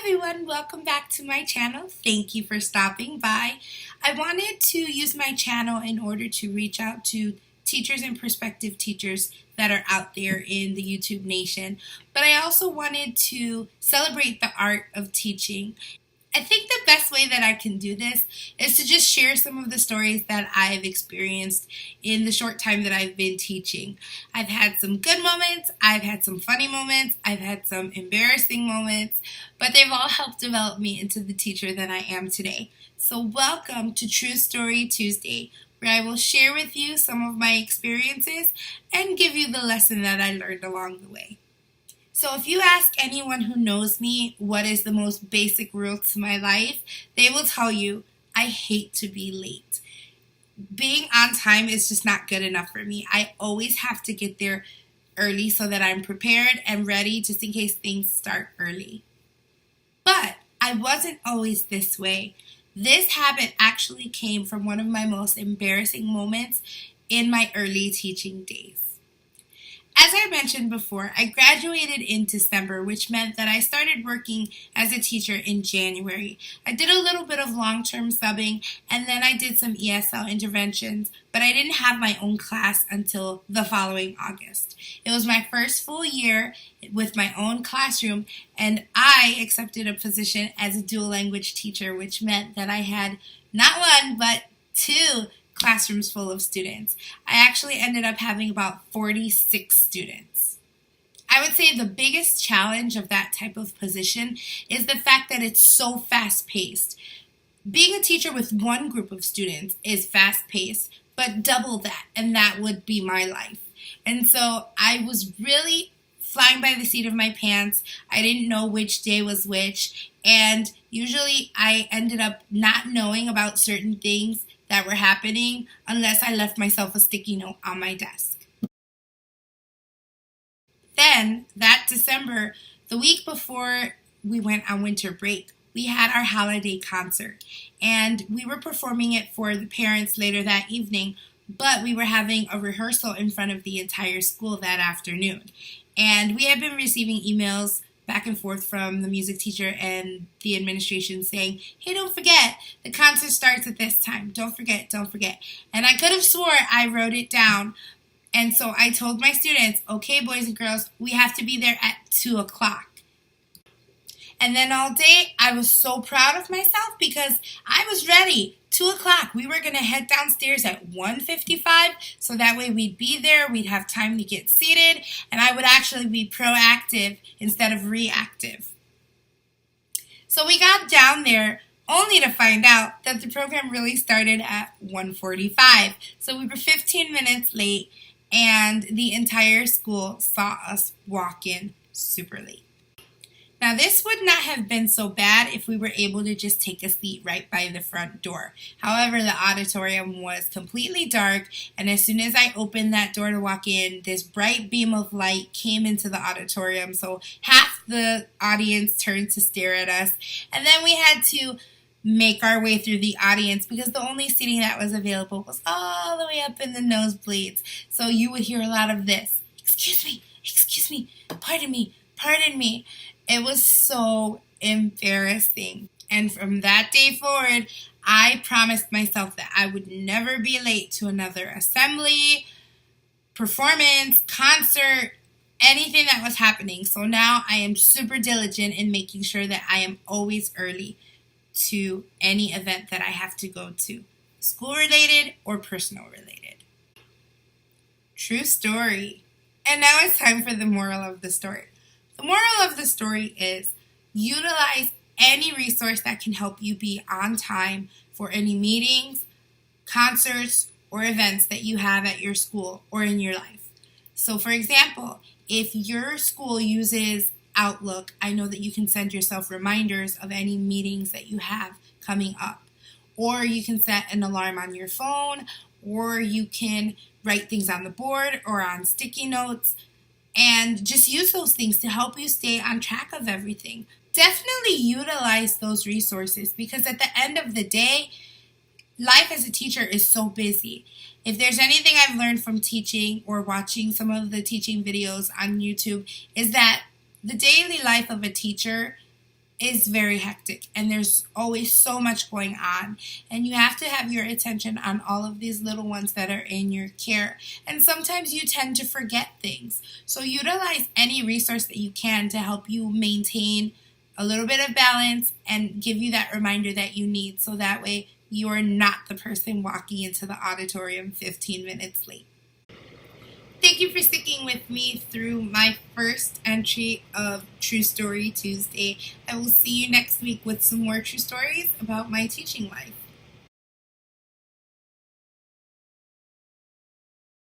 everyone, welcome back to my channel. Thank you for stopping by. I wanted to use my channel in order to reach out to teachers and prospective teachers that are out there in the YouTube nation, but I also wanted to celebrate the art of teaching. I think the best way that I can do this is to just share some of the stories that I've experienced in the short time that I've been teaching. I've had some good moments, I've had some funny moments, I've had some embarrassing moments, but they've all helped develop me into the teacher that I am today. So welcome to True Story Tuesday, where I will share with you some of my experiences and give you the lesson that I learned along the way. So if you ask anyone who knows me what is the most basic rule to my life, they will tell you I hate to be late. Being on time is just not good enough for me. I always have to get there early so that I'm prepared and ready just in case things start early. But I wasn't always this way. This habit actually came from one of my most embarrassing moments in my early teaching days. As I mentioned before, I graduated in December, which meant that I started working as a teacher in January. I did a little bit of long-term subbing, and then I did some ESL interventions, but I didn't have my own class until the following August. It was my first full year with my own classroom, and I accepted a position as a dual language teacher, which meant that I had not one, but two classrooms full of students. I actually ended up having about 46 students. I would say the biggest challenge of that type of position is the fact that it's so fast-paced. Being a teacher with one group of students is fast-paced, but double that, and that would be my life. And so I was really flying by the seat of my pants. I didn't know which day was which, and usually I ended up not knowing about certain things that were happening unless I left myself a sticky note on my desk. Then, that December, the week before we went on winter break, we had our holiday concert, and we were performing it for the parents later that evening, but we were having a rehearsal in front of the entire school that afternoon. And we had been receiving emails back and forth from the music teacher and the administration saying, hey, don't forget, the concert starts at this time. Don't forget, don't forget. And I could have swore I wrote it down. And so I told my students, okay, boys and girls, we have to be there at 2 o'clock. And then all day, I was so proud of myself because I was ready. 2 o'clock, we were going to head downstairs at 1:55, so that way we'd be there, we'd have time to get seated, and I would actually be proactive instead of reactive. So we got down there only to find out that the program really started at 1:45. So we were 15 minutes late, and the entire school saw us walk in super late. Now, this would not have been so bad if we were able to just take a seat right by the front door. However, the auditorium was completely dark, and as soon as I opened that door to walk in, this bright beam of light came into the auditorium, so half the audience turned to stare at us, and then we had to make our way through the audience because the only seating that was available was all the way up in the nosebleeds. So you would hear a lot of this, excuse me, pardon me. It was so embarrassing. And from that day forward, I promised myself that I would never be late to another assembly, performance, concert, anything that was happening. So now I am super diligent in making sure that I am always early to any event that I have to go to, school related or personal related. True story. And now it's time for the moral of the story. The moral of the story is utilize any resource that can help you be on time for any meetings, concerts, or events that you have at your school or in your life. So for example, if your school uses Outlook, I know that you can send yourself reminders of any meetings that you have coming up. Or you can set an alarm on your phone, or you can write things on the board or on sticky notes. And just use those things to help you stay on track of everything. Definitely utilize those resources because at the end of the day, life as a teacher is so busy. If there's anything I've learned from teaching or watching some of the teaching videos on YouTube is that the daily life of a teacher is very hectic and there's always so much going on, and you have to have your attention on all of these little ones that are in your care, and sometimes you tend to forget things. So utilize any resource that you can to help you maintain a little bit of balance and give you that reminder that you need, so that way you're not the person walking into the auditorium 15 minutes late. Thank you for sticking with me through my first entry of True Story Tuesday. I will see you next week with some more true stories about my teaching life.